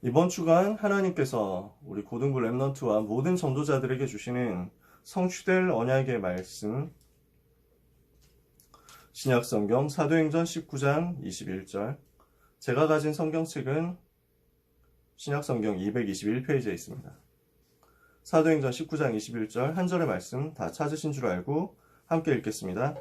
이번 주간 하나님께서 우리 고등부 렘넌트와 모든 전도자들에게 주시는 성취될 언약의 말씀, 신약성경 사도행전 19장 21절. 제가 가진 성경책은 신약성경 221페이지에 있습니다. 사도행전 19장 21절 한 절의 말씀 다 찾으신 줄 알고 함께 읽겠습니다.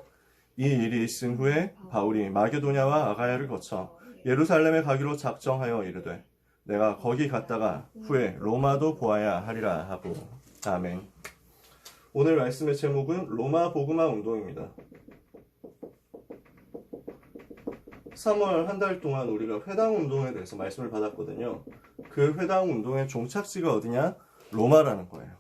이 일이 있은 후에 바울이 마게도냐와 아가야를 거쳐 예루살렘에 가기로 작정하여 이르되 내가 거기 갔다가 후에 로마도 보아야 하리라 하고. 아멘. 오늘 말씀의 제목은 로마 복음화 운동입니다. 3월 한 달 동안 우리가 회당 운동에 대해서 말씀을 받았거든요. 그 회당 운동의 종착지가 어디냐? 로마라는 거예요.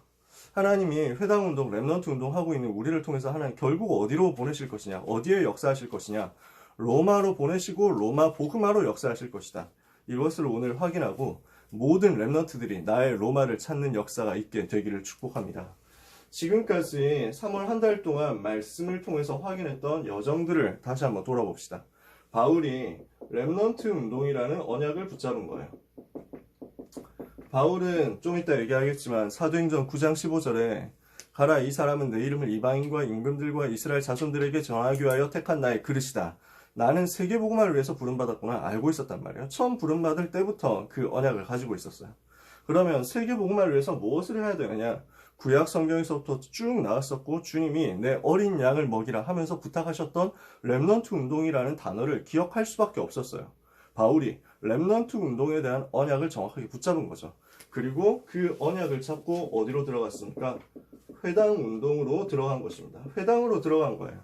하나님이 회당 운동, 렘넌트 운동 하고 있는 우리를 통해서 하나님 결국 어디로 보내실 것이냐? 어디에 역사하실 것이냐? 로마로 보내시고 로마 복음화로 역사하실 것이다. 이것을 오늘 확인하고 모든 렘넌트들이 나의 로마를 찾는 역사가 있게 되기를 축복합니다. 지금까지 3월 한 달 동안 말씀을 통해서 확인했던 여정들을 다시 한번 돌아봅시다. 바울이 렘넌트 운동이라는 언약을 붙잡은 거예요. 바울은 좀 이따 얘기하겠지만 사도행전 9장 15절에 가라, 이 사람은 내 이름을 이방인과 임금들과 이스라엘 자손들에게 전하기 위하여 택한 나의 그릇이다. 나는 세계복음화를 위해서 부름받았구나 알고 있었단 말이에요. 처음 부름받을 때부터 그 언약을 가지고 있었어요. 그러면 세계복음화를 위해서 무엇을 해야 되느냐? 구약 성경에서부터 쭉 나왔었고 주님이 내 어린 양을 먹이라 하면서 부탁하셨던 렘넌트 운동이라는 단어를 기억할 수밖에 없었어요. 바울이 렘넌트 운동에 대한 언약을 정확하게 붙잡은 거죠. 그리고 그 언약을 잡고 어디로 들어갔습니까? 회당 운동으로 들어간 것입니다. 회당으로 들어간 거예요.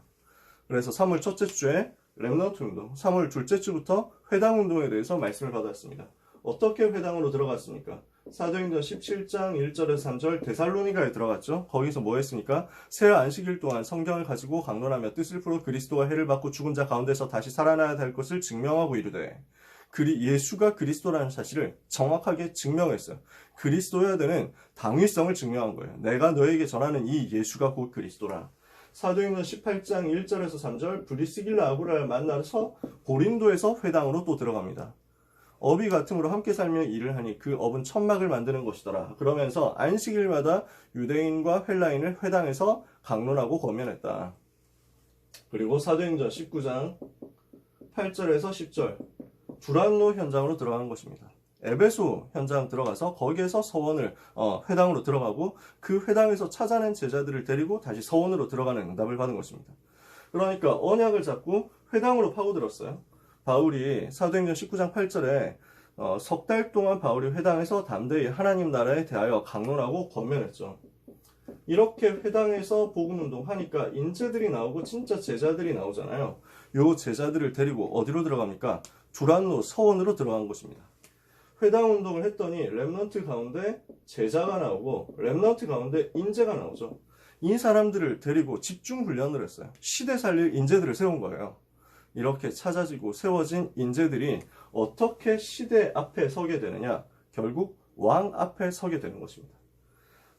그래서 3월 첫째 주에 렘넌트 운동, 3월 둘째 주부터 회당 운동에 대해서 말씀을 받았습니다. 어떻게 회당으로 들어갔습니까? 사도행전 17장 1절에서 3절 데살로니가에 들어갔죠. 거기서 뭐 했습니까? 새 안식일 동안 성경을 가지고 강론하며 뜻을 풀어 그리스도가 해를 받고 죽은 자 가운데서 다시 살아나야 될 것을 증명하고 이르되, 예수가 그리스도라는 사실을 정확하게 증명했어요. 그리스도여야 되는 당위성을 증명한 거예요. 내가 너에게 전하는 이 예수가 곧 그리스도라. 사도행전 18장 1절에서 3절 브리스길라 아구라를 만나서 고린도에서 회당으로 또 들어갑니다. 업이 같음으로 함께 살며 일을 하니 그 업은 천막을 만드는 것이더라. 그러면서 안식일마다 유대인과 헬라인을 회당에서 강론하고 권면했다. 그리고 사도행전 19장 8절에서 10절 두란노 현장으로 들어가는 것입니다. 에베소 현장 들어가서 거기에서 서원을 회당으로 들어가고 그 회당에서 찾아낸 제자들을 데리고 다시 서원으로 들어가는 응답을 받은 것입니다. 그러니까 언약을 잡고 회당으로 파고들었어요. 바울이 사도행전 19장 8절에 석 달 동안 바울이 회당에서 담대히 하나님 나라에 대하여 강론하고 권면했죠. 이렇게 회당에서 복음운동 하니까 인재들이 나오고 진짜 제자들이 나오잖아요. 요 제자들을 데리고 어디로 들어갑니까? 두란노 서원으로 들어간 것입니다. 회당 운동을 했더니 렘넌트 가운데 제자가 나오고 렘넌트 가운데 인재가 나오죠. 이 사람들을 데리고 집중 훈련을 했어요. 시대 살릴 인재들을 세운 거예요. 이렇게 찾아지고 세워진 인재들이 어떻게 시대 앞에 서게 되느냐? 결국 왕 앞에 서게 되는 것입니다.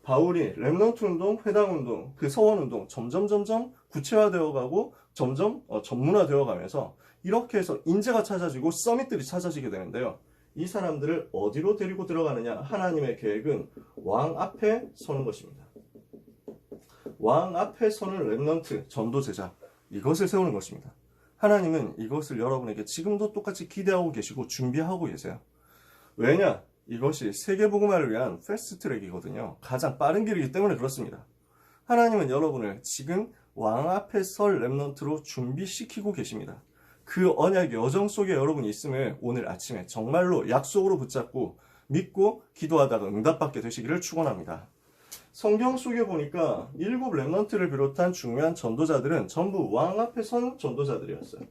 바울이 렘넌트 운동, 회당 운동, 그 서원 운동 점점 구체화되어 가고 점점 전문화되어 가면서 이렇게 해서 인재가 찾아지고 서밋들이 찾아지게 되는데요. 이 사람들을 어디로 데리고 들어가느냐? 하나님의 계획은 왕 앞에 서는 것입니다. 왕 앞에 서는 렘넌트, 전도제자, 이것을 세우는 것입니다. 하나님은 이것을 여러분에게 지금도 똑같이 기대하고 계시고 준비하고 계세요. 왜냐? 이것이 세계복음화를 위한 패스트트랙이거든요. 가장 빠른 길이기 때문에 그렇습니다. 하나님은 여러분을 지금 왕 앞에 설 렘넌트로 준비시키고 계십니다. 그 언약의 여정 속에 여러분이 있음을 오늘 아침에 정말로 약속으로 붙잡고 믿고 기도하다가 응답받게 되시기를 축원합니다. 성경 속에 보니까 7 렘넌트를 비롯한 중요한 전도자들은 전부 왕 앞에 선 전도자들이었어요.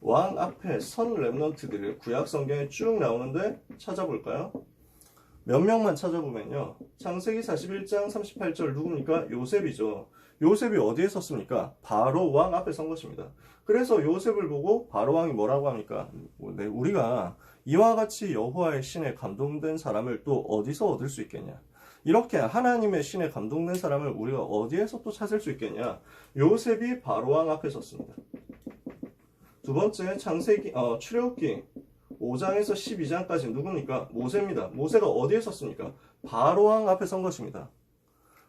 왕 앞에 선 렘넌트들을 구약 성경에 쭉 나오는데 찾아볼까요? 몇 명만 찾아보면요. 창세기 41장 38절 누굽니까? 요셉이죠. 요셉이 어디에 섰습니까? 바로 왕 앞에 선 것입니다. 그래서 요셉을 보고 바로 왕이 뭐라고 합니까? 우리가 이와 같이 여호와의 신에 감동된 사람을 또 어디서 얻을 수 있겠냐? 이렇게 하나님의 신에 감동된 사람을 우리가 어디에서 또 찾을 수 있겠냐? 요셉이 바로 왕 앞에 섰습니다. 두 번째, 출애굽기 5장에서 12장까지 누굽니까? 모세입니다. 모세가 어디에 섰습니까? 바로왕 앞에 선 것입니다.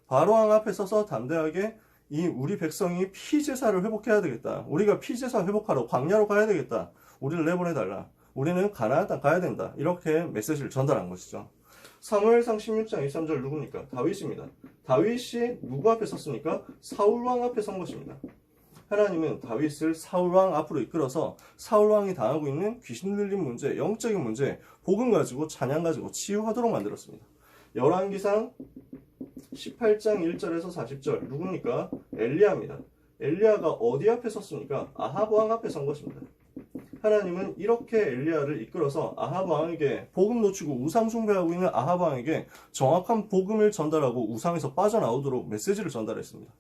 바로왕 앞에 서서 담대하게 이 우리 백성이 피제사를 회복해야 되겠다. 우리가 피제사 회복하러 광야로 가야 되겠다. 우리를 내보내달라. 우리는 가나안 땅 가야 된다. 이렇게 메시지를 전달한 것이죠. 사무엘상 16장 23절 누굽니까? 다윗입니다. 다윗이 누구 앞에 섰습니까? 사울왕 앞에 선 것입니다. 하나님은 다윗을 사울왕 앞으로 이끌어서 사울왕이 당하고 있는 귀신 들린 문제, 영적인 문제, 복음 가지고 찬양 가지고 치유하도록 만들었습니다. 열왕기상 18장 1절에서 40절 누굽니까? 엘리야입니다. 엘리야가 어디 앞에 섰습니까? 아합 왕 앞에 선 것입니다. 하나님은 이렇게 엘리야를 이끌어서 아합 왕에게 복음 놓치고 우상 숭배하고 있는 아합 왕에게 정확한 복음을 전달하고 우상에서 빠져나오도록 메시지를 전달했습니다.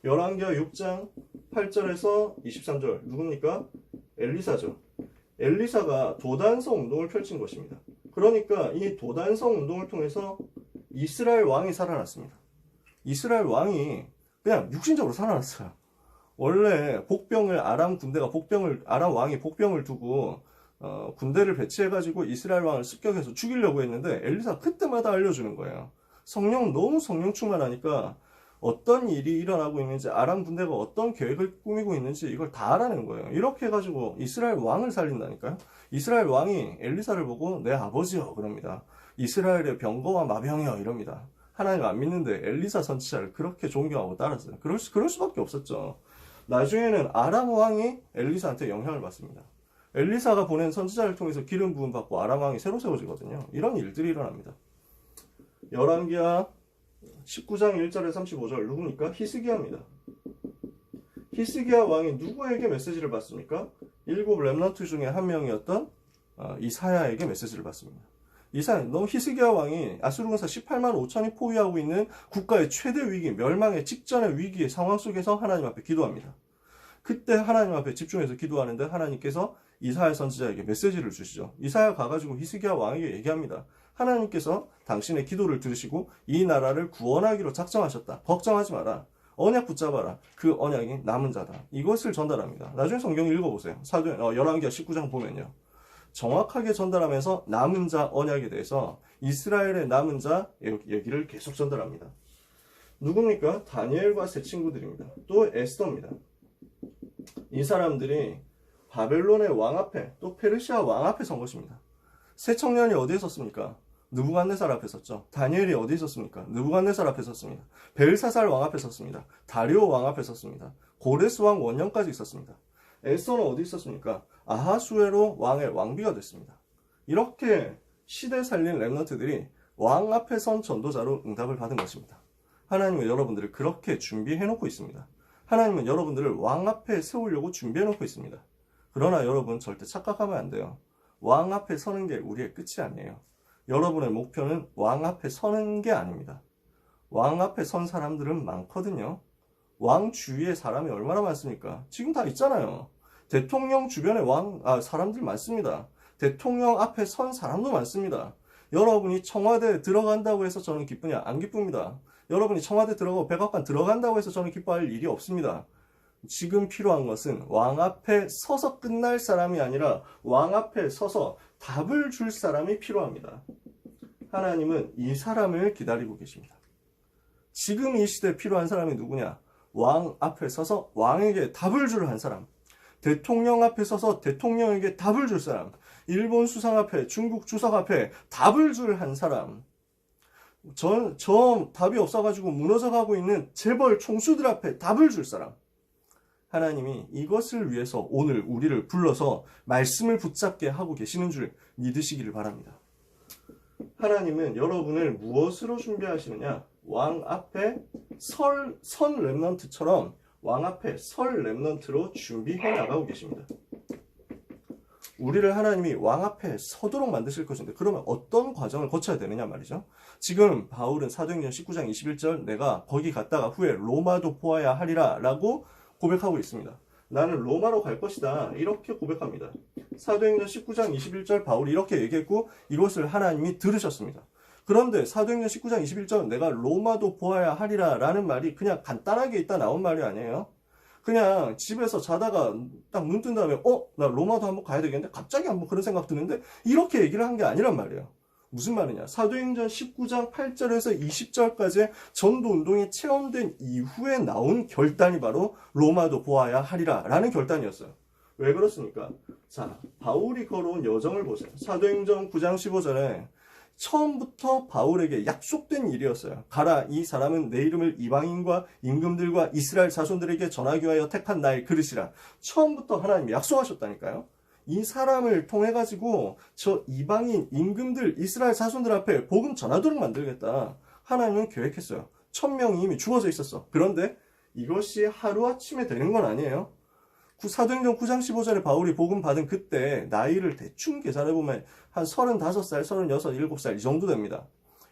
열왕기하 6장 8절에서 23절 누굽니까? 엘리사죠. 엘리사가 도단성 운동을 펼친 것입니다. 그러니까 이 도단성 운동을 통해서 이스라엘 왕이 살아났습니다. 이스라엘 왕이 그냥 육신적으로 살아났어요. 원래 아람 왕이 복병을 두고 군대를 배치해가지고 이스라엘 왕을 습격해서 죽이려고 했는데 엘리사가 그때마다 알려주는 거예요. 너무 성령 충만하니까 어떤 일이 일어나고 있는지, 아람 군대가 어떤 계획을 꾸미고 있는지 이걸 다 알아낸 거예요. 이렇게 해가지고 이스라엘 왕을 살린다니까요. 이스라엘 왕이 엘리사를 보고 내 아버지여 그럽니다. 이스라엘의 병거와 마병이여 이럽니다. 하나님 안 믿는데 엘리사 선지자를 그렇게 존경하고 따랐어요. 그럴 수밖에 없었죠. 나중에는 아람 왕이 엘리사한테 영향을 받습니다. 엘리사가 보낸 선지자를 통해서 기름 부음 받고 아람 왕이 새로 세워지거든요. 이런 일들이 일어납니다. 열왕기하 19장 1절에 35절 누굽니까? 히스기야입니다. 히스기야 왕이 누구에게 메시지를 받습니까? 7 렘넌트 중에 한 명이었던 이사야에게 메시지를 받습니다. 히스기야 왕이 아수르 군사 18만 5천이 포위하고 있는 국가의 최대 위기, 멸망의 직전의 위기의 상황 속에서 하나님 앞에 기도합니다. 그때 하나님 앞에 집중해서 기도하는데 하나님께서 이사야 선지자에게 메시지를 주시죠. 이사야 가가지고 히스기야 왕에게 얘기합니다. 하나님께서 당신의 기도를 들으시고 이 나라를 구원하기로 작정하셨다. 걱정하지 마라. 언약 붙잡아라. 그 언약이 남은 자다. 이것을 전달합니다. 나중에 성경 읽어보세요. 열왕기하 19장 보면요. 정확하게 전달하면서 남은 자 언약에 대해서 이스라엘의 남은 자 얘기를 계속 전달합니다. 누굽니까? 다니엘과 세 친구들입니다. 또 에스더입니다. 이 사람들이 바벨론의 왕 앞에 또 페르시아 왕 앞에 선 것입니다. 세 청년이 어디에 섰습니까? 느부갓네살 앞에 섰죠. 다니엘이 어디에 섰습니까? 느부갓네살 앞에 섰습니다. 벨사살 왕 앞에 섰습니다. 다리오 왕 앞에 섰습니다. 고레스 왕 원년까지 있었습니다. 에스더는 어디 있었습니까? 아하수에로 왕의 왕비가 됐습니다. 이렇게 시대 살린 렘넌트들이 왕 앞에 선 전도자로 응답을 받은 것입니다. 하나님은 여러분들을 그렇게 준비해 놓고 있습니다. 하나님은 여러분들을 왕 앞에 세우려고 준비해 놓고 있습니다. 그러나 여러분 절대 착각하면 안 돼요. 왕 앞에 서는 게 우리의 끝이 아니에요. 여러분의 목표는 왕 앞에 서는 게 아닙니다. 왕 앞에 선 사람들은 많거든요. 왕 주위에 사람이 얼마나 많습니까? 지금 다 있잖아요. 대통령 주변에 사람들 많습니다. 대통령 앞에 선 사람도 많습니다. 여러분이 청와대에 들어간다고 해서 저는 기쁘냐? 안 기쁩니다. 여러분이 청와대 들어가고 백악관 들어간다고 해서 저는 기뻐할 일이 없습니다. 지금 필요한 것은 왕 앞에 서서 끝날 사람이 아니라 왕 앞에 서서 답을 줄 사람이 필요합니다. 하나님은 이 사람을 기다리고 계십니다. 지금 이 시대에 필요한 사람이 누구냐? 왕 앞에 서서 왕에게 답을 줄 한 사람. 대통령 앞에 서서 대통령에게 답을 줄 사람. 일본 수상 앞에, 중국 주석 앞에 답을 줄 한 사람. 저 답이 없어가지고 무너져가고 있는 재벌 총수들 앞에 답을 줄 사람. 하나님이 이것을 위해서 오늘 우리를 불러서 말씀을 붙잡게 하고 계시는 줄 믿으시기를 바랍니다. 하나님은 여러분을 무엇으로 준비하시느냐? 왕 앞에 선 렘넌트처럼 왕 앞에 설 렘넌트로 준비해 나가고 계십니다. 우리를 하나님이 왕 앞에 서도록 만드실 것인데 그러면 어떤 과정을 거쳐야 되느냐 말이죠. 지금 바울은 사도행전 19장 21절 내가 거기 갔다가 후에 로마도 보아야 하리라 라고 고백하고 있습니다. 나는 로마로 갈 것이다 이렇게 고백합니다. 사도행전 19장 21절 바울이 이렇게 얘기했고 이것을 하나님이 들으셨습니다. 그런데 사도행전 19장 21절 내가 로마도 보아야 하리라 라는 말이 그냥 간단하게 있다 나온 말이 아니에요. 그냥 집에서 자다가 딱 눈 뜬 다음에 나 로마도 한번 가야 되겠는데 갑자기 한번 그런 생각 드는데 이렇게 얘기를 한 게 아니란 말이에요. 무슨 말이냐? 사도행전 19장 8절에서 20절까지 전도운동이 체험된 이후에 나온 결단이 바로 로마도 보아야 하리라 라는 결단이었어요. 왜 그렇습니까? 자, 바울이 걸어온 여정을 보세요. 사도행전 9장 15절에 처음부터 바울에게 약속된 일이었어요. 가라, 이 사람은 내 이름을 이방인과 임금들과 이스라엘 자손들에게 전하기 위하여 택한 나의 그릇이라. 처음부터 하나님이 약속하셨다니까요. 이 사람을 통해 가지고 저 이방인 임금들 이스라엘 자손들 앞에 복음 전하도록 만들겠다. 하나님은 계획했어요. 1000명이 이미 죽어져 있었어. 그런데 이것이 하루아침에 되는 건 아니에요. 사도행전 9장 15절에 바울이 복음 받은 그때 나이를 대충 계산해보면 한 35살, 36, 7살 이 정도 됩니다.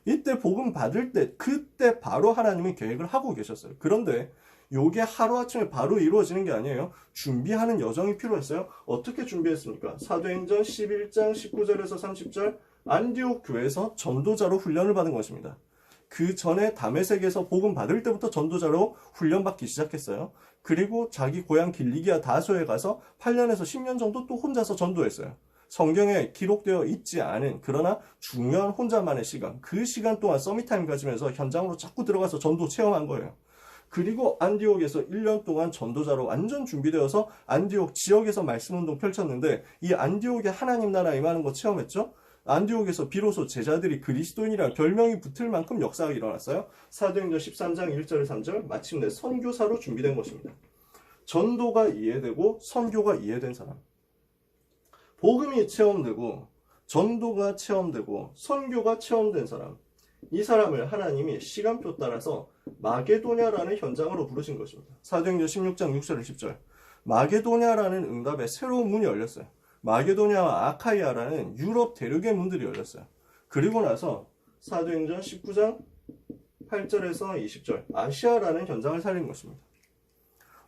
이때 복음 받을 때 그때 바로 하나님은 계획을 하고 계셨어요. 그런데 요게 하루아침에 바로 이루어지는 게 아니에요. 준비하는 여정이 필요했어요. 어떻게 준비했습니까? 사도행전 11장 19절에서 30절 안디옥 교회에서 전도자로 훈련을 받은 것입니다. 그 전에 다메섹에서 복음 받을 때부터 전도자로 훈련받기 시작했어요. 그리고 자기 고향 길리기아 다소에 가서 8년에서 10년 정도 또 혼자서 전도했어요. 성경에 기록되어 있지 않은 그러나 중요한 혼자만의 시간, 그 시간 동안 서밋타임 가지면서 현장으로 자꾸 들어가서 전도 체험한 거예요. 그리고 안디옥에서 1년 동안 전도자로 완전 준비되어서 안디옥 지역에서 말씀운동 펼쳤는데 이 안디옥에 하나님 나라 임하는 거 체험했죠? 안디옥에서 비로소 제자들이 그리스도인이라는 별명이 붙을 만큼 역사가 일어났어요. 사도행전 13장 1절 3절 마침내 선교사로 준비된 것입니다. 전도가 이해되고 선교가 이해된 사람, 복음이 체험되고 전도가 체험되고 선교가 체험된 사람, 이 사람을 하나님이 시간표 따라서 마게도냐라는 현장으로 부르신 것입니다. 사도행전 16장 6절 10절 마게도냐라는 응답에 새로운 문이 열렸어요. 마게도냐와 아카이아라는 유럽 대륙의 문들이 열렸어요. 그리고 나서 사도행전 19장 8절에서 20절 아시아라는 현장을 살린 것입니다.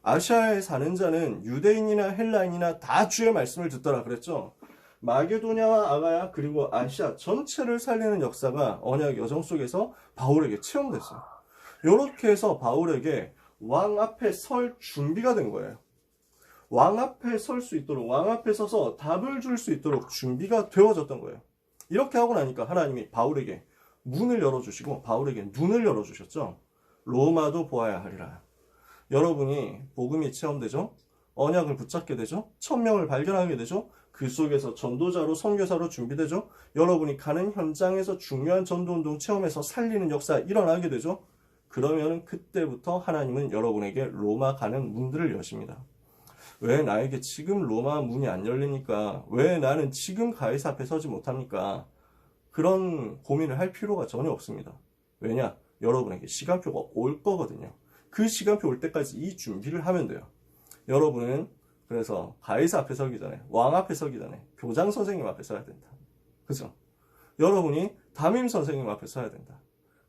아시아에 사는 자는 유대인이나 헬라인이나 다 주의 말씀을 듣더라 그랬죠. 마게도냐와 아가야 그리고 아시아 전체를 살리는 역사가 언약 여정 속에서 바울에게 체험됐어요. 이렇게 해서 바울에게 왕 앞에 설 준비가 된 거예요. 왕 앞에 설 수 있도록, 왕 앞에 서서 답을 줄 수 있도록 준비가 되어졌던 거예요. 이렇게 하고 나니까 하나님이 바울에게 문을 열어주시고 바울에게 눈을 열어주셨죠. 로마도 보아야 하리라. 여러분이 복음이 체험되죠? 언약을 붙잡게 되죠? 1000명을 발견하게 되죠? 그 속에서 전도자로 선교사로 준비되죠? 여러분이 가는 현장에서 중요한 전도운동 체험에서 살리는 역사 일어나게 되죠? 그러면 그때부터 하나님은 여러분에게 로마 가는 문들을 여십니다. 왜 나에게 지금 로마 문이 안 열리니까? 왜 나는 지금 가이사 앞에 서지 못합니까? 그런 고민을 할 필요가 전혀 없습니다. 왜냐? 여러분에게 시간표가 올 거거든요. 그 시간표 올 때까지 이 준비를 하면 돼요. 여러분은 그래서 가이사 앞에 서기 전에, 왕 앞에 서기 전에 교장 선생님 앞에 서야 된다. 그죠? 여러분이 담임 선생님 앞에 서야 된다.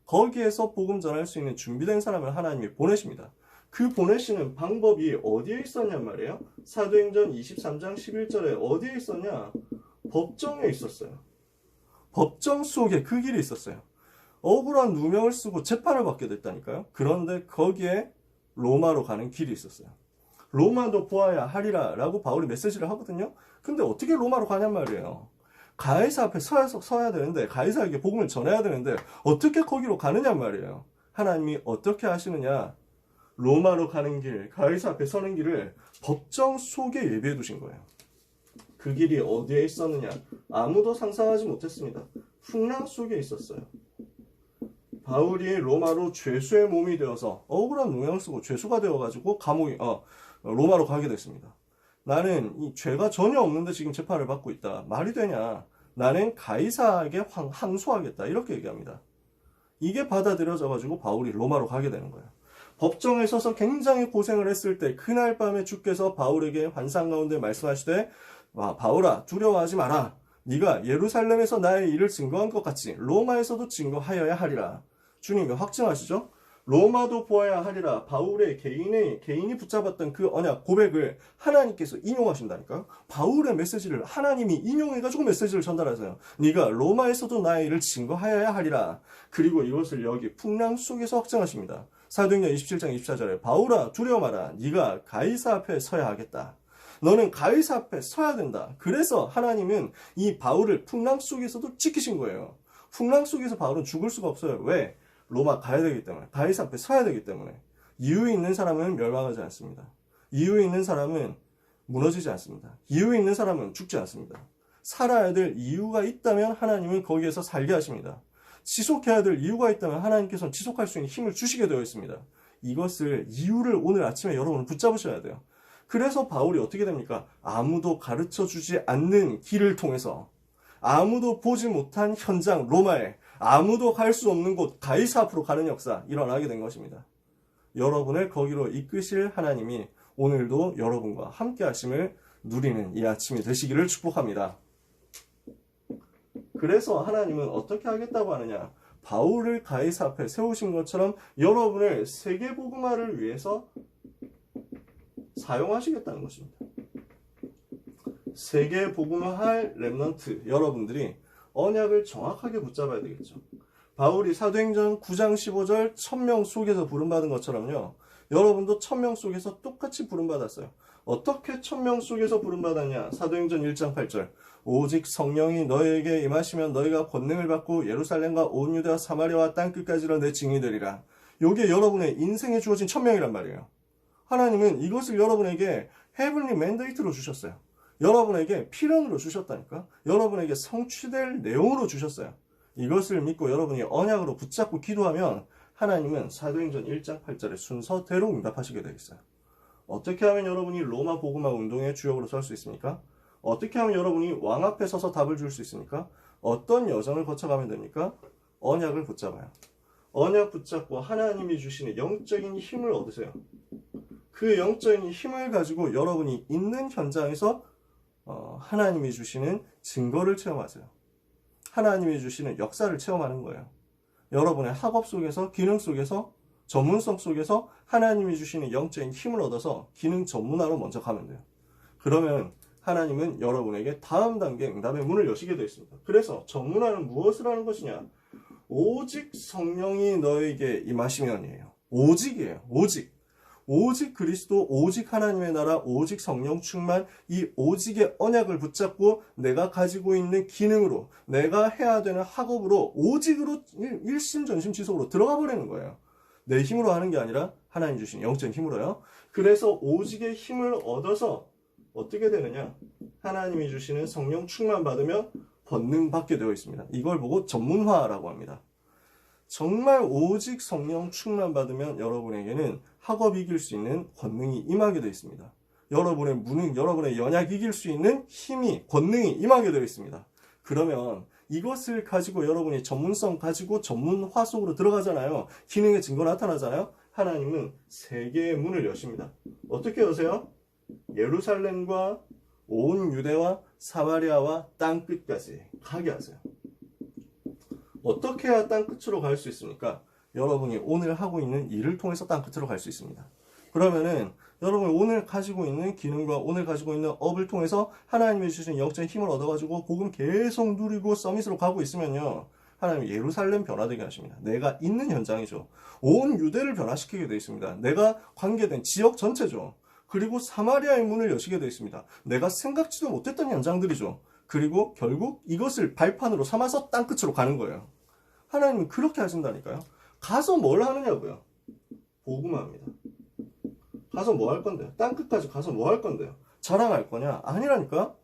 거기에서 복음 전할 수 있는 준비된 사람을 하나님이 보내십니다. 그 보내시는 방법이 어디에 있었냔 말이에요. 사도행전 23장 11절에 어디에 있었냐? 법정에 있었어요. 법정 속에 그 길이 있었어요. 억울한 누명을 쓰고 재판을 받게 됐다니까요. 그런데 거기에 로마로 가는 길이 있었어요. 로마도 보아야 하리라 라고 바울이 메시지를 하거든요. 근데 어떻게 로마로 가냔 말이에요. 가이사 앞에 서야 되는데, 가이사에게 복음을 전해야 되는데 어떻게 거기로 가느냐 말이에요. 하나님이 어떻게 하시느냐? 로마로 가는 길, 가이사 앞에 서는 길을 법정 속에 예비해 두신 거예요. 그 길이 어디에 있었느냐? 아무도 상상하지 못했습니다. 풍랑 속에 있었어요. 바울이 로마로 죄수의 몸이 되어서 억울한 누명을 쓰고 죄수가 되어가지고 로마로 가게 됐습니다. 나는 이 죄가 전혀 없는데 지금 재판을 받고 있다. 말이 되냐? 나는 가이사에게 항소하겠다. 이렇게 얘기합니다. 이게 받아들여져가지고 바울이 로마로 가게 되는 거예요. 법정에 서서 굉장히 고생을 했을 때 그날 밤에 주께서 바울에게 환상 가운데 말씀하시되 바울아 두려워하지 마라. 네가 예루살렘에서 나의 일을 증거한 것 같이 로마에서도 증거하여야 하리라. 주님이 확증하시죠? 로마도 보아야 하리라. 바울의 개인이 붙잡았던 그 언약 고백을 하나님께서 인용하신다니까요. 바울의 메시지를 하나님이 인용해가지고 메시지를 전달하세요. 네가 로마에서도 나의 일을 증거하여야 하리라. 그리고 이것을 여기 풍랑 속에서 확증하십니다. 사도행전 27장 24절에 바울아 두려워 마라. 네가 가이사 앞에 서야 하겠다. 너는 가이사 앞에 서야 된다. 그래서 하나님은 이 바울을 풍랑 속에서도 지키신 거예요. 풍랑 속에서 바울은 죽을 수가 없어요. 왜? 로마 가야 되기 때문에. 가이사 앞에 서야 되기 때문에. 이유 있는 사람은 멸망하지 않습니다. 이유 있는 사람은 무너지지 않습니다. 이유 있는 사람은 죽지 않습니다. 살아야 될 이유가 있다면 하나님은 거기에서 살게 하십니다. 지속해야 될 이유가 있다면 하나님께서는 지속할 수 있는 힘을 주시게 되어 있습니다. 이것을 이유를 오늘 아침에 여러분은 붙잡으셔야 돼요. 그래서 바울이 어떻게 됩니까? 아무도 가르쳐 주지 않는 길을 통해서 아무도 보지 못한 현장 로마에 아무도 갈 수 없는 곳 가이사 앞으로 가는 역사 일어나게 된 것입니다. 여러분을 거기로 이끄실 하나님이 오늘도 여러분과 함께 하심을 누리는 이 아침이 되시기를 축복합니다. 그래서 하나님은 어떻게 하겠다고 하느냐? 바울을 가이사 앞에 세우신 것처럼 여러분을 세계복음화를 위해서 사용하시겠다는 것입니다. 세계복음화할 렘넌트 여러분들이 언약을 정확하게 붙잡아야 되겠죠. 바울이 사도행전 9장 15절 1000명 속에서 부름받은 것처럼요. 여러분도 1000명 속에서 똑같이 부름받았어요. 어떻게 1000명 속에서 부름받았냐? 사도행전 1장 8절 오직 성령이 너희에게 임하시면 너희가 권능을 받고 예루살렘과 온 유대와 사마리아와 땅끝까지로 내 증인이 되리라. 이게 여러분의 인생에 주어진 1000명이란 말이에요. 하나님은 이것을 여러분에게 헤븐리 맨데이트로 주셨어요. 여러분에게 필연으로 주셨다니까. 여러분에게 성취될 내용으로 주셨어요. 이것을 믿고 여러분이 언약으로 붙잡고 기도하면 하나님은 사도행전 1장 8절의 순서대로 응답하시게 되겠어요. 어떻게 하면 여러분이 로마 복음화 운동의 주역으로 설 수 있습니까? 어떻게 하면 여러분이 왕 앞에 서서 답을 줄 수 있습니까? 어떤 여정을 거쳐가면 됩니까? 언약을 붙잡아요. 언약 붙잡고 하나님이 주시는 영적인 힘을 얻으세요. 그 영적인 힘을 가지고 여러분이 있는 현장에서 하나님이 주시는 증거를 체험하세요. 하나님이 주시는 역사를 체험하는 거예요. 여러분의 학업 속에서, 기능 속에서, 전문성 속에서 하나님이 주시는 영적인 힘을 얻어서 기능 전문화로 먼저 가면 돼요. 그러면 하나님은 여러분에게 다음 단계 응답의 문을 여시게 되어 있습니다. 그래서 전문화는 무엇을 하는 것이냐? 오직 성령이 너에게 임하시면이에요. 오직이에요. 오직 그리스도, 오직 하나님의 나라, 오직 성령 충만, 이 오직의 언약을 붙잡고 내가 가지고 있는 기능으로, 내가 해야 되는 학업으로, 오직으로 일심전심지속으로 들어가 버리는 거예요. 내 힘으로 하는 게 아니라 하나님 주신 영적인 힘으로요. 그래서 오직의 힘을 얻어서 어떻게 되느냐? 하나님이 주시는 성령 충만 받으면 권능 받게 되어 있습니다. 이걸 보고 전문화라고 합니다. 정말 오직 성령 충만 받으면 여러분에게는 학업 이길 수 있는 권능이 임하게 되어 있습니다. 여러분의 무능, 여러분의 연약 이길 수 있는 힘이, 권능이 임하게 되어 있습니다. 그러면 이것을 가지고 여러분이 전문성 가지고 전문화 속으로 들어가잖아요. 기능의 증거 나타나잖아요. 하나님은 세계의 문을 여십니다. 어떻게 여세요? 예루살렘과 온 유대와 사마리아와 땅끝까지 가게 하세요. 어떻게 해야 땅끝으로 갈 수 있습니까? 여러분이 오늘 하고 있는 일을 통해서 땅끝으로 갈 수 있습니다. 그러면은 여러분이 오늘 가지고 있는 기능과 오늘 가지고 있는 업을 통해서 하나님이 주신 영적인 힘을 얻어가지고 복음 계속 누리고 서밋으로 가고 있으면요. 하나님이 예루살렘 변화되게 하십니다. 내가 있는 현장이죠. 온 유대를 변화시키게 되어 있습니다. 내가 관계된 지역 전체죠. 그리고 사마리아의 문을 여시게 되어 있습니다. 내가 생각지도 못했던 현장들이죠. 그리고 결국 이것을 발판으로 삼아서 땅끝으로 가는 거예요. 하나님은 그렇게 하신다니까요. 가서 뭘 하느냐고요? 복음화합니다. 가서 뭐 할 건데요? 땅끝까지 가서 뭐 할 건데요? 자랑할 거냐? 아니라니까.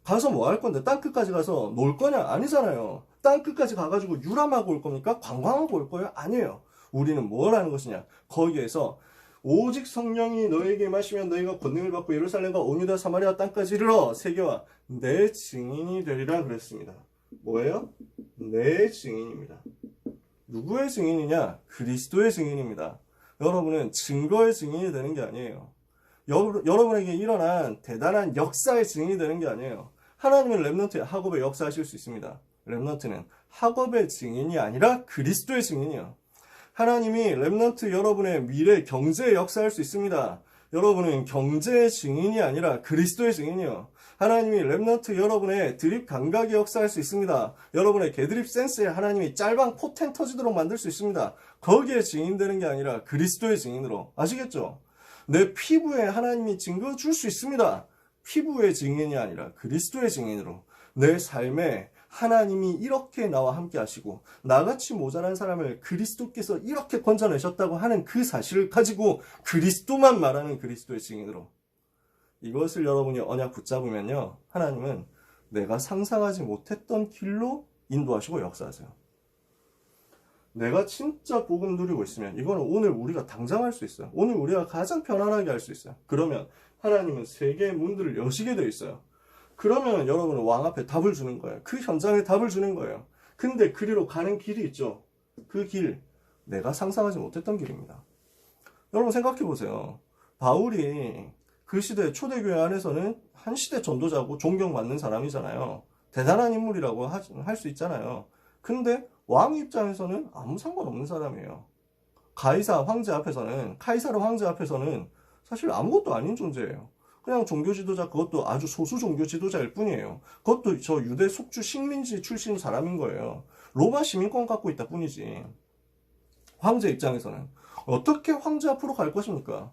가서 뭐 할 건데? 땅끝까지 가서 놀 거냐? 아니잖아요. 땅끝까지 가가지고 유람하고 올 겁니까? 관광하고 올 거예요? 아니에요. 우리는 뭘 하는 것이냐? 거기에서 오직 성령이 너에게 임하시면 너희가 권능을 받고 예루살렘과 온 유다 사마리아 땅까지 이르러 세계와 내 증인이 되리라 그랬습니다. 뭐예요? 내 증인입니다. 누구의 증인이냐? 그리스도의 증인입니다. 여러분은 증거의 증인이 되는 게 아니에요. 여러분에게 일어난 대단한 역사의 증인이 되는 게 아니에요. 하나님은 렘넌트의 학업에 역사하실 수 있습니다. 렘넌트는 학업의 증인이 아니라 그리스도의 증인이에요. 하나님이 렘넌트 여러분의 미래 경제에 역사할 수 있습니다. 여러분은 경제의 증인이 아니라 그리스도의 증인이에요. 하나님이 렘넌트 여러분의 드립 감각에 역사할 수 있습니다. 여러분의 개드립 센스에 하나님이 짤방 포텐 터지도록 만들 수 있습니다. 거기에 증인되는 게 아니라 그리스도의 증인으로. 아시겠죠? 내 피부에 하나님이 증거 줄 수 있습니다. 피부의 증인이 아니라 그리스도의 증인으로. 내 삶에 하나님이 이렇게 나와 함께 하시고 나같이 모자란 사람을 그리스도께서 이렇게 건져내셨다고 하는 그 사실을 가지고 그리스도만 말하는 그리스도의 증인으로. 이것을 여러분이 언약 붙잡으면요, 하나님은 내가 상상하지 못했던 길로 인도하시고 역사하세요. 내가 진짜 복음 누리고 있으면 이거는 오늘 우리가 당장 할 수 있어요. 오늘 우리가 가장 편안하게 할 수 있어요. 그러면 하나님은 세계의 문들을 여시게 되어 있어요. 그러면 여러분은 왕 앞에 답을 주는 거예요. 그 현장에 답을 주는 거예요. 근데 그리로 가는 길이 있죠. 그 길, 내가 상상하지 못했던 길입니다. 여러분 생각해 보세요. 바울이 그 시대 초대교회 안에서는 한 시대 전도자고 존경받는 사람이잖아요. 대단한 인물이라고 할 수 있잖아요. 근데 왕 입장에서는 아무 상관없는 사람이에요. 카이사르 황제 앞에서는 사실 아무것도 아닌 존재예요. 그냥 종교 지도자, 그것도 아주 소수 종교 지도자일 뿐이에요. 그것도 저 유대 속주 식민지 출신 사람인 거예요. 로마 시민권 갖고 있다 뿐이지. 황제 입장에서는 어떻게 황제 앞으로 갈 것입니까?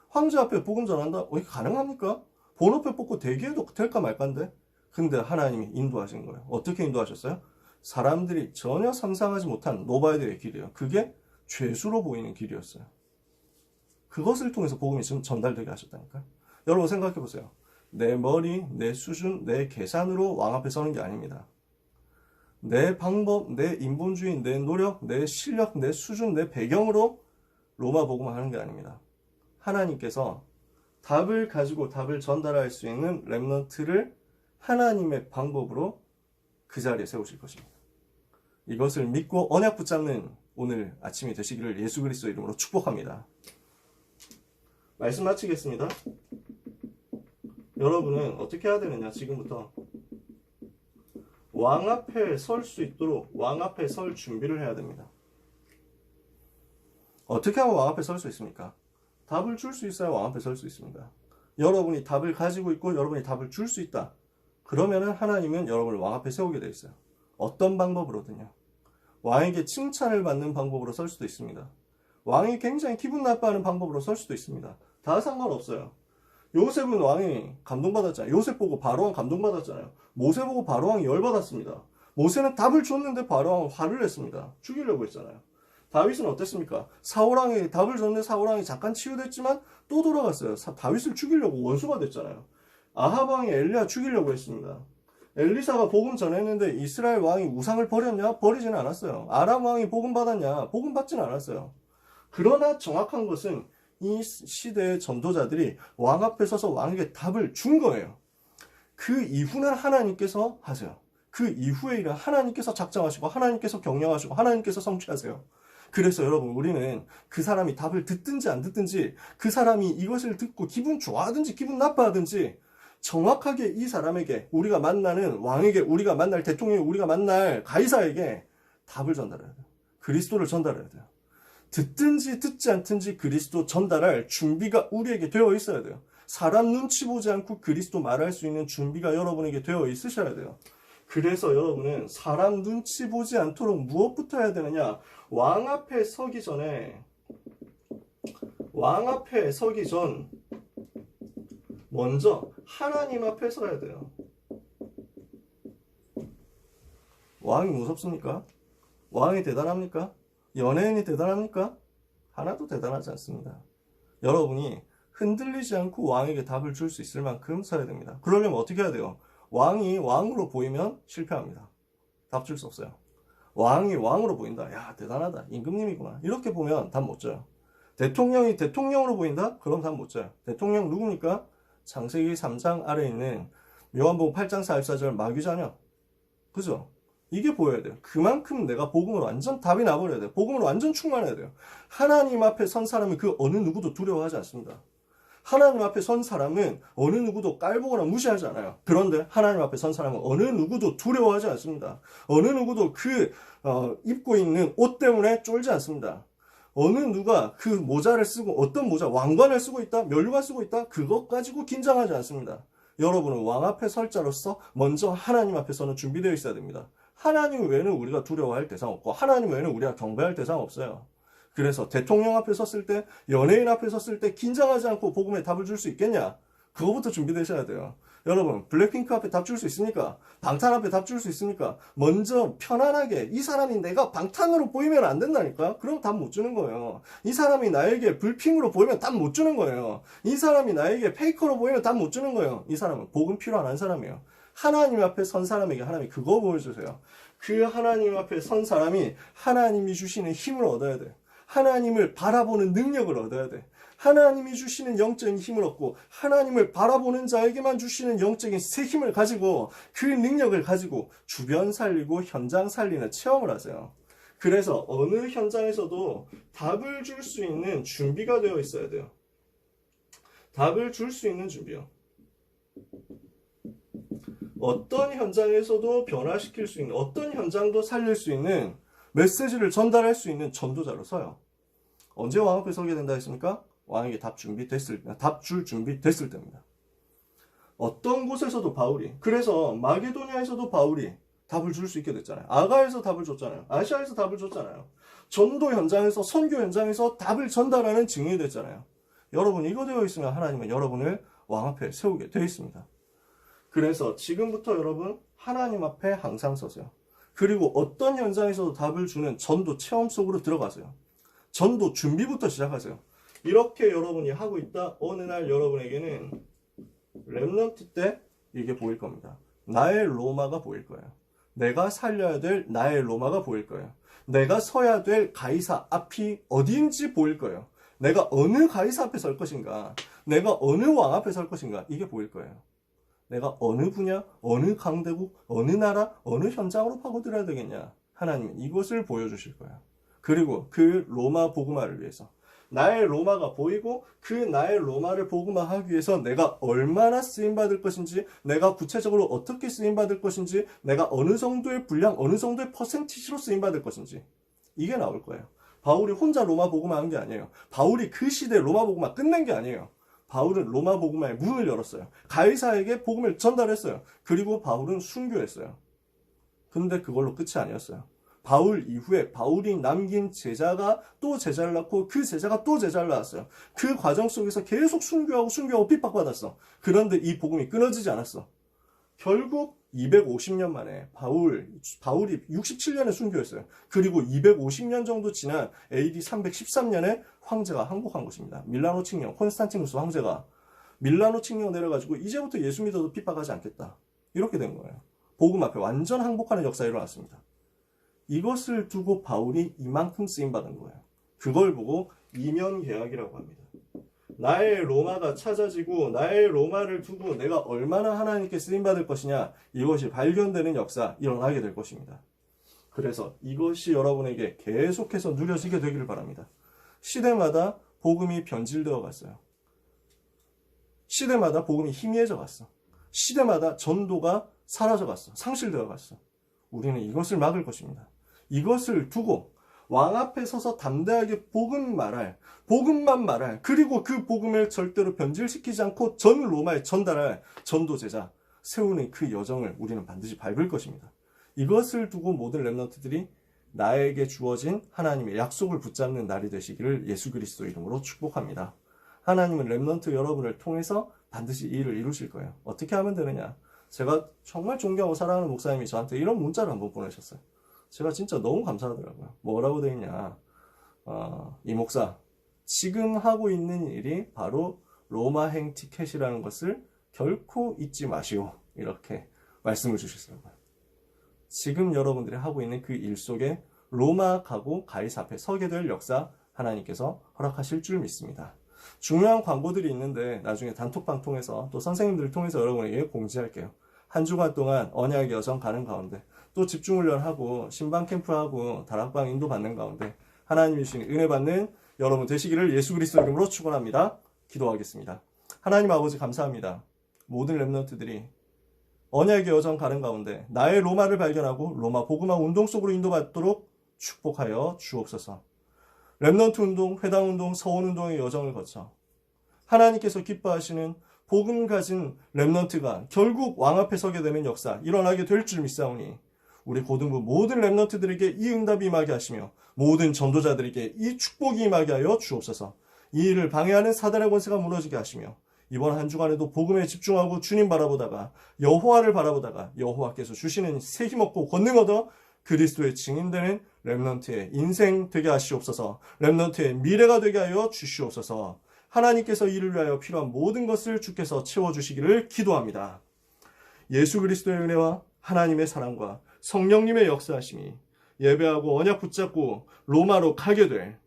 황제 앞에 복음 전한다? 이게 가능합니까? 번호표 뽑고 대기해도 될까 말까인데? 근데 하나님이 인도하신 거예요. 어떻게 인도하셨어요? 사람들이 전혀 상상하지 못한 노바이드의 길이에요. 그게 죄수로 보이는 길이었어요. 그것을 통해서 복음이 전달되게 하셨다니까요. 여러분 생각해 보세요. 내 머리, 내 수준, 내 계산으로 왕 앞에 서는 게 아닙니다. 내 방법, 내 인본주의, 내 노력, 내 실력, 내 수준, 내 배경으로 로마 복음을 하는 게 아닙니다. 하나님께서 답을 가지고 답을 전달할 수 있는 렘넌트를 하나님의 방법으로 그 자리에 세우실 것입니다. 이것을 믿고 언약 붙잡는 오늘 아침이 되시기를 예수 그리스도 이름으로 축복합니다. 말씀 마치겠습니다. 여러분은 어떻게 해야 되느냐? 지금부터 왕 앞에 설 수 있도록 왕 앞에 설 준비를 해야 됩니다. 어떻게 하면 왕 앞에 설 수 있습니까? 답을 줄 수 있어야 왕 앞에 설 수 있습니다. 여러분이 답을 가지고 있고 여러분이 답을 줄 수 있다. 그러면은 하나님은 여러분을 왕 앞에 세우게 돼 있어요. 어떤 방법으로든요. 왕에게 칭찬을 받는 방법으로 설 수도 있습니다. 왕이 굉장히 기분 나빠하는 방법으로 설 수도 있습니다. 다 상관없어요. 요셉은 왕이 감동받았잖아요. 요셉 보고 바로왕 감동받았잖아요. 모세 보고 바로왕이 열받았습니다. 모세는 답을 줬는데 바로왕은 화를 냈습니다. 죽이려고 했잖아요. 다윗은 어땠습니까? 사울왕이 답을 줬는데 사울왕이 잠깐 치유됐지만 또 돌아갔어요. 다윗을 죽이려고 원수가 됐잖아요. 아합왕이 엘리야 죽이려고 했습니다. 엘리사가 복음 전했는데 이스라엘 왕이 우상을 버렸냐? 버리지는 않았어요. 아람 왕이 복음 받았냐? 복음 받지는 않았어요. 그러나 정확한 것은 이 시대의 전도자들이 왕 앞에 서서 왕에게 답을 준 거예요. 그 이후는 하나님께서 하세요. 그 이후의 일은 하나님께서 작정하시고 하나님께서 경영하시고 하나님께서 성취하세요. 그래서 여러분, 우리는 그 사람이 답을 듣든지 안 듣든지, 그 사람이 이것을 듣고 기분 좋아하든지 기분 나빠하든지 정확하게 이 사람에게, 우리가 만나는 왕에게, 우리가 만날 대통령에게, 우리가 만날 가이사에게 답을 전달해야 돼요. 그리스도를 전달해야 돼요. 듣든지 듣지 않든지 그리스도 전달할 준비가 우리에게 되어 있어야 돼요. 사람 눈치 보지 않고 그리스도 말할 수 있는 준비가 여러분에게 되어 있으셔야 돼요. 그래서 여러분은 사람 눈치 보지 않도록 무엇부터 해야 되느냐? 왕 앞에 서기 전 먼저 하나님 앞에 서야 돼요. 왕이 무섭습니까? 왕이 대단합니까? 연예인이 대단합니까? 하나도 대단하지 않습니다. 여러분이 흔들리지 않고 왕에게 답을 줄 수 있을 만큼 서야 됩니다. 그러려면 어떻게 해야 돼요? 왕이 왕으로 보이면 실패합니다. 답 줄 수 없어요. 왕이 왕으로 보인다. 야, 대단하다. 임금님이구나. 이렇게 보면 답 못 줘요. 대통령이 대통령으로 보인다? 그럼 답 못 줘요. 대통령 누굽니까? 창세기 3장 아래에 있는 요한복음 8장 44절 마귀자녀. 그죠? 이게 보여야 돼요. 그만큼 내가 복음으로 완전 답이 나버려야 돼요. 복음으로 완전 충만해야 돼요. 하나님 앞에 선 사람은 그 어느 누구도 두려워하지 않습니다. 하나님 앞에 선 사람은 어느 누구도 깔보거나 무시하지 않아요. 그런데 하나님 앞에 선 사람은 어느 누구도 두려워하지 않습니다. 어느 누구도 입고 있는 옷 때문에 쫄지 않습니다. 어느 누가 그 모자를 쓰고, 어떤 모자, 왕관을 쓰고 있다, 면류관 쓰고 있다, 그것 가지고 긴장하지 않습니다. 여러분은 왕 앞에 설 자로서 먼저 하나님 앞에서는 준비되어 있어야 됩니다. 하나님 외에는 우리가 두려워할 대상 없고 하나님 외에는 우리가 경배할 대상 없어요. 그래서 대통령 앞에 섰을 때, 연예인 앞에 섰을 때 긴장하지 않고 복음에 답을 줄 수 있겠냐? 그거부터 준비되셔야 돼요. 여러분, 블랙핑크 앞에 답 줄 수 있습니까? 방탄 앞에 답 줄 수 있습니까? 먼저 편안하게 이 사람이 내가 방탄으로 보이면 안 된다니까? 그럼 답 못 주는 거예요. 이 사람이 나에게 불핑으로 보이면 답 못 주는 거예요. 이 사람이 나에게 페이커로 보이면 답 못 주는 거예요. 이 사람은 복음 필요 안 한 사람이에요. 하나님 앞에 선 사람에게 하나님이 그거 보여주세요. 그 하나님 앞에 선 사람이 하나님이 주시는 힘을 얻어야 돼. 하나님을 바라보는 능력을 얻어야 돼. 하나님이 주시는 영적인 힘을 얻고 하나님을 바라보는 자에게만 주시는 영적인 새 힘을 가지고 그 능력을 가지고 주변 살리고 현장 살리는 체험을 하세요. 그래서 어느 현장에서도 답을 줄 수 있는 준비가 되어 있어야 돼요. 답을 줄 수 있는 준비요. 어떤 현장에서도 변화시킬 수 있는, 어떤 현장도 살릴 수 있는 메시지를 전달할 수 있는 전도자로 서요. 언제 왕 앞에 서게 된다 했습니까? 왕에게 답 줄 준비 됐을 때입니다. 어떤 곳에서도 바울이, 그래서 마게도니아에서도 바울이 답을 줄 수 있게 됐잖아요. 아가에서 답을 줬잖아요. 아시아에서 답을 줬잖아요. 전도 현장에서, 선교 현장에서 답을 전달하는 증인이 됐잖아요. 여러분, 이거 되어 있으면 하나님은 여러분을 왕 앞에 세우게 되어 있습니다. 그래서 지금부터 여러분, 하나님 앞에 항상 서세요. 그리고 어떤 현장에서도 답을 주는 전도 체험 속으로 들어가세요. 전도 준비부터 시작하세요. 이렇게 여러분이 하고 있다, 어느 날 여러분에게는 렘넌트 때 이게 보일 겁니다. 나의 로마가 보일 거예요. 내가 살려야 될 나의 로마가 보일 거예요. 내가 서야 될 가이사 앞이 어디인지 보일 거예요. 내가 어느 가이사 앞에 설 것인가, 내가 어느 왕 앞에 설 것인가, 이게 보일 거예요. 내가 어느 분야, 어느 강대국, 어느 나라, 어느 현장으로 파고들어야 되겠냐. 하나님은 이것을 보여주실 거예요. 그리고 그 로마 복음화를 위해서 나의 로마가 보이고 그 나의 로마를 복음화하기 위해서 내가 얼마나 쓰임받을 것인지, 내가 구체적으로 어떻게 쓰임받을 것인지, 내가 어느 정도의 분량, 어느 정도의 퍼센티지로 쓰임받을 것인지, 이게 나올 거예요. 바울이 혼자 로마 복음화한 게 아니에요. 바울이 그 시대 로마 복음화 끝낸 게 아니에요. 바울은 로마 복음화의 문을 열었어요. 가이사에게 복음을 전달했어요. 그리고 바울은 순교했어요. 근데 그걸로 끝이 아니었어요. 바울 이후에 바울이 남긴 제자가 또 제자를 낳고 그 제자가 또 제자를 낳았어요. 그 과정 속에서 계속 순교하고 핍박받았어. 그런데 이 복음이 끊어지지 않았어. 결국 250년 만에 바울이 67년에 순교했어요. 그리고 250년 정도 지난 AD 313년에 황제가 항복한 것입니다. 밀라노 칙령, 콘스탄티누스 황제가 밀라노 칙령 내려가지고 이제부터 예수 믿어도 핍박하지 않겠다. 이렇게 된 거예요. 복음 앞에 완전 항복하는 역사가 일어났습니다. 이것을 두고 바울이 이만큼 쓰임받은 거예요. 그걸 보고 이면계약이라고 합니다. 나의 로마가 찾아지고 나의 로마를 두고 내가 얼마나 하나님께 쓰임받을 것이냐, 이것이 발견되는 역사 일어나게 될 것입니다. 그래서 이것이 여러분에게 계속해서 누려지게 되기를 바랍니다. 시대마다 복음이 변질되어 갔어요. 시대마다 복음이 희미해져 갔어. 시대마다 전도가 사라져 갔어. 상실되어 갔어. 우리는 이것을 막을 것입니다. 이것을 두고 왕 앞에 서서 담대하게 복음만 말할, 그리고 그 복음을 절대로 변질시키지 않고 전 로마에 전달할 전도 제자 세우는 그 여정을 우리는 반드시 밟을 것입니다. 이것을 두고 모든 렘넌트들이 나에게 주어진 하나님의 약속을 붙잡는 날이 되시기를 예수 그리스도 이름으로 축복합니다. 하나님은 렘넌트 여러분을 통해서 반드시 이 일을 이루실 거예요. 어떻게 하면 되느냐? 제가 정말 존경하고 사랑하는 목사님이 저한테 이런 문자를 한번 보내셨어요. 제가 진짜 너무 감사하더라고요. 뭐라고 되어 있냐. 이 목사, 지금 하고 있는 일이 바로 로마행 티켓이라는 것을 결코 잊지 마시오. 이렇게 말씀을 주셨어요. 지금 여러분들이 하고 있는 그 일 속에 로마 가고 가이사 앞에 서게 될 역사 하나님께서 허락하실 줄 믿습니다. 중요한 광고들이 있는데 나중에 단톡방 통해서 또 선생님들 통해서 여러분에게 공지할게요. 한 주간 동안 언약의 여정 가는 가운데 또 집중훈련하고 신방 캠프하고 다락방 인도 받는 가운데 하나님이 주신 은혜 받는 여러분 되시기를 예수 그리스도 이름으로 축원합니다. 기도하겠습니다. 하나님 아버지 감사합니다. 모든 렘넌트들이 언약의 여정 가는 가운데 나의 로마를 발견하고 로마 복음화 운동 속으로 인도받도록 축복하여 주옵소서. 렘넌트 운동, 회당 운동, 서원 운동의 여정을 거쳐 하나님께서 기뻐하시는 복음 가진 렘넌트가 결국 왕 앞에 서게 되는 역사 일어나게 될 줄 믿사오니 우리 고등부 모든 렘넌트들에게 이 응답이 임하게 하시며 모든 전도자들에게 이 축복이 임하게 하여 주옵소서. 이 일을 방해하는 사단의 권세가 무너지게 하시며 이번 한 주간에도 복음에 집중하고 주님 바라보다가 여호와를 바라보다가 여호와께서 주시는 새 힘없고 권능 얻어 그리스도의 증인되는 렘넌트의 인생 되게 하시옵소서. 렘넌트의 미래가 되게 하여 주시옵소서. 하나님께서 이를 위하여 필요한 모든 것을 주께서 채워주시기를 기도합니다. 예수 그리스도의 은혜와 하나님의 사랑과 성령님의 역사하심이 예배하고 언약 붙잡고 로마로 가게 될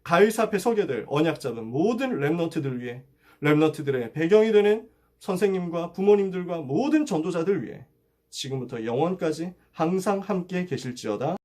가이사 앞에 서게 될 언약 잡은 모든 렘넌트들 위해 렘넌트들의 배경이 되는 선생님과 부모님들과 모든 전도자들 위해 지금부터 영원까지 항상 함께 계실지어다.